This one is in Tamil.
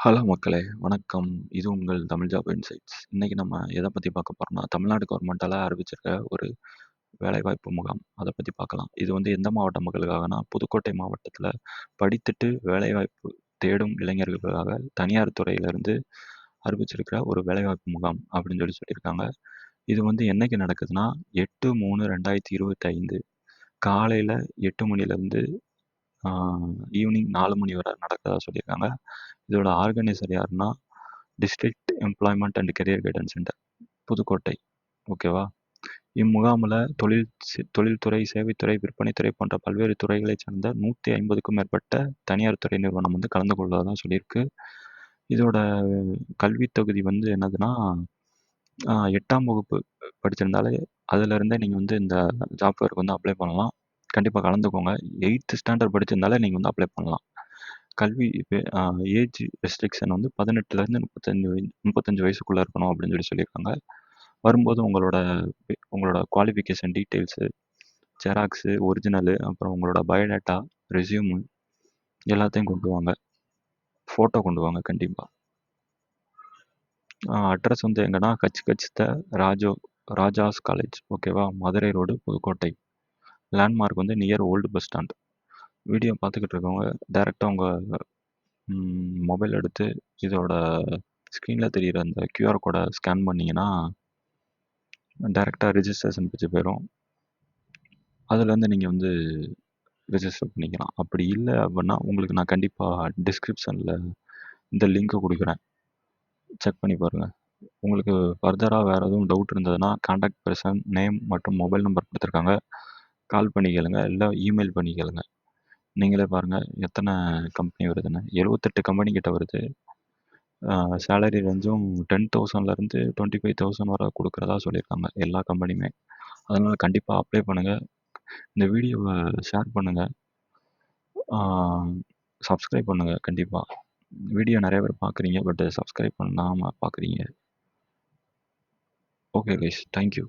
ஹலோ மக்களே! வணக்கம். இது உங்கள் தமிழ் ஜாப் இன்சைட்ஸ். இன்னைக்கு நம்ம எத பத்தி பார்க்க போறோம்னா, தமிழ்நாடு கவர்மெண்ட்டால அறிவிச்சிருக்க ஒரு வேலைவாய்ப்பு முகாம். அத பத்தி பார்க்கலாம். இது வந்து எந்த மாவட்ட மக்களுக்காகனா, புதுக்கோட்டை மாவட்டத்தில படித்துட்டு வேலைவாய்ப்பு தேடும் இளைஞர்களுக்காக தனியார் துறையிலிருந்து அறிவிச்சிருக்கிற ஒரு வேலைவாய்ப்பு முகாம் அப்படின்னு சொல்லியிருக்காங்க. இது வந்து என்னைக்கு நடக்குதுன்னா, 8/3/2025 காலையில 8 மணிலேருந்து ஆ ஈவினிங் 4 மணி வரை நடக்கிறதா சொல்லியிருக்காங்க. இதோட ஆர்கனைசர் யாருன்னா, district employment and career guidance centre, Pudukkottai. ஓகேவா? இம்முகாமில தொழில்துறை, சேவைத்துறை, விற்பனைத்துறை போன்ற பல்வேறு துறைகளைச் சேர்ந்த 150க்கும் மேற்பட்ட தனியார் துறை நிறுவனம் வந்து கலந்து கொள்வதா சொல்லியிருக்கு. இதோட கல்வித் தகுதி வந்து என்னதுன்னா, 8ஆம் வகுப்பு படிச்சிருந்தாலே அதிலிருந்தே நீங்க வந்து இந்த ஜாப் ஃபேர்க்கு வந்து அப்ளை பண்ணலாம். கண்டிப்பா கலந்துக்கோங்க. 8த் ஸ்டாண்டர்ட் படிச்சிருந்தாலே நீங்க வந்து அப்ளை பண்ணலாம். கல்வி ஏஜ் ரெஸ்ட்ரிக்ஷன் வந்து 18லேருந்து 35 வயசுக்குள்ள இருக்கணும் அப்படின்னு சொல்லியிருக்காங்க. வரும்போது உங்களோட குவாலிஃபிகேஷன் டீட்டெயில்ஸு, ஜெராக்ஸு, ஒரிஜினலு, அப்புறம் உங்களோட பயோடேட்டா, ரெஸ்யூமு எல்லாத்தையும் கொண்டு வாங்க. ஃபோட்டோ கொண்டு வாங்க கண்டிப்பா. அட்ரஸ் வந்து எங்கன்னா கச் ராஜாஸ் காலேஜ். ஓகேவா? மதுரை ரோடு, புதுக்கோட்டை. லேண்ட்மார்க் வந்து near old bus stand. Video பார்த்துக்கிட்டு இருக்கவங்க டைரக்ட்டா உங்க மொபைல் எடுத்து இதோட ஸ்க்ரீன்ல தெரியிற அந்த கியூஆர் கோட ஸ்கேன் பண்ணீங்கன்னா, டைரக்ட்டா ரிஜிஸ்ட்ரேஷன் பேஜ் போயிரும். அதுலேருந்து நீங்க வந்து ரிஜிஸ்டர் பண்ணிக்கலாம். அப்படி இல்ல அப்படின்னா, உங்களுக்கு நான் கண்டிப்பா டிஸ்கிரிப்ஷன்ல இந்த லிங்க்க குடுக்குறேன். செக் பண்ணி பாருங்க. உங்களுக்கு ஃபர்தரா வேற எதுவும் டவுட் இருந்ததுன்னா, கான்டாக்ட் பெர்சன் நேம் மற்றும் மொபைல் நம்பர் குடுத்துருக்காங்க. கால் பண்ணி கேளுங்க. இல்ல இமெயில் பண்ணி கேளுங்க. நீங்களே பாருங்க எத்தன கம்பெனி வருதுன்னு. 78 கம்பெனி கிட்ட வருது. சேலரி ரேஞ்சும் 10,000லேருந்து 25,000 வரை குடுக்குறதா சொல்லியிருக்காங்க எல்லா கம்பெனியுமே. அதனால கண்டிப்பா அப்ளை பண்ணுங்க. இந்த வீடியோவ ஷேர் பண்ணுங்க. சப்ஸ்கிரைப் பண்ணுங்க கண்டிப்பா. வீடியோ நெறைய பேர் பார்க்குறீங்க. பட் சப்ஸ்கிரைப் பண்ணாம பார்க்குறீங்க. Okay guys. Thank you.